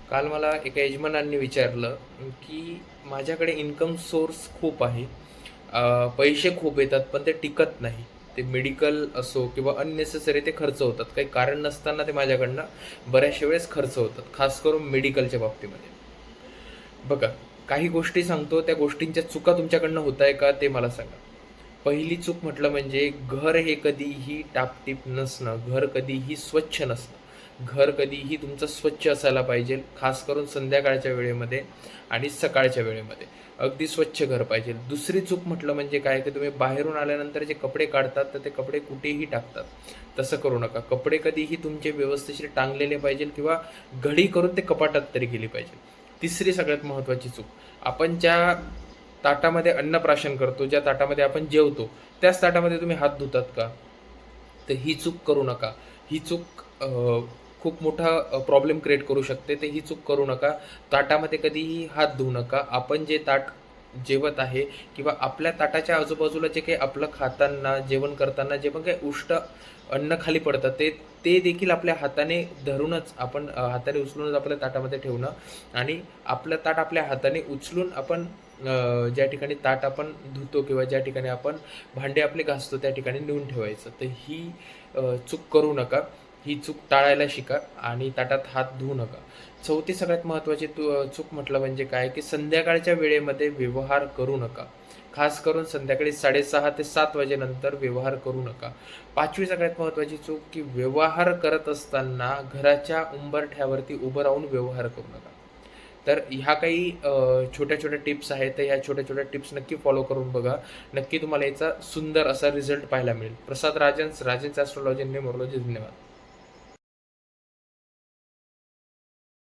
काल मला एका यजमानांनी विचारलं, की माझ्याकडे इन्कम सोर्स खूप आहे. पैसे खूप येतात, पण ते टिकत नाही. ते मेडिकल असो किंवा अननेसेसरी ते खर्च होतात. काही कारण नसताना ते माझ्याकडनं बऱ्याचशा वेळेस खर्च होतात, खास करून मेडिकलच्या बाबतीमध्ये. बघा, काही गोष्टी सांगतो, त्या गोष्टींच्या चुका तुमच्याकडनं होत आहे का ते मला सांगा. पहिली चूक म्हटलं म्हणजे घर हे कधीही टापटीप नसणं, घर कधीही स्वच्छ नसणं. घर कधीही तुमचं स्वच्छ असायला पाहिजे, खास करून संध्याकाळच्या वेळेमध्ये आणि सकाळच्या वेळेमध्ये. अगदी स्वच्छ घर पाहिजे. दुसरी चूक म्हटलं म्हणजे काय, की तुम्ही बाहेरून आल्यानंतर जे कपडे काढतात, तर ते कपडे कुठेही टाकतात. तसं करू नका. कपडे कधीही तुमचे व्यवस्थिशीर टांगलेले पाहिजे किंवा घडी करून ते कपाटात तरी गेली पाहिजे. तिसरी सगळ्यात महत्त्वाची चूक, आपण ज्या ताटामध्ये अन्नप्राशन करतो, ज्या ताटामध्ये आपण जेवतो, त्याच ताटामध्ये तुम्ही हात धुतात का? तर ही चूक करू नका. ही चूक खूप मोठा प्रॉब्लेम क्रिएट करू शकते. तर ही चूक करू नका. ताटामध्ये कधीही हात धुवू नका. आपण जे ताट जेवत आहे किंवा आपल्या ताटाच्या आजूबाजूला जे काही आपलं खाताना, जेवण करताना जे पण काही उष्ट अन्न खाली पडतं, ते ते देखील आपल्या हाताने धरूनच आपण हाताने उचलूनच आपल्या ताटामध्ये ठेवणं आणि आपलं ताट आपल्या हाताने उचलून आपण ज्या ठिकाणी ताट आपण धुतो किंवा ज्या ठिकाणी आपण भांडे आपले घासतो त्या ठिकाणी नेऊन ठेवायचं. तर ही चूक करू नका. ही चूक टाळायला शिका आणि ताटात हात धुवू नका. चौथी सगळ्यात महत्त्वाची चूक म्हटलं म्हणजे काय, की संध्याकाळच्या वेळेमध्ये व्यवहार करू नका. खास करून संध्याकाळी 6:30 ते 7 वाजेनंतर व्यवहार करू नका. पाचवी सगळ्यात महत्त्वाची चूक, की व्यवहार करत असताना घराच्या उंबरठ्यावरती उभं राहून व्यवहार करू नका. तर ह्या काही छोट्या-छोट्या टिप्स आहेत. तर ह्या छोट्या-छोट्या टिप्स नक्की फॉलो करून बघा. नक्की तुम्हाला याचा सुंदर असा रिझल्ट पाहायला मिळेल. प्रसाद राजन्स, राजन्स ॲस्ट्रोलॉजी आणि न्यूमरोलॉजी. धन्यवाद.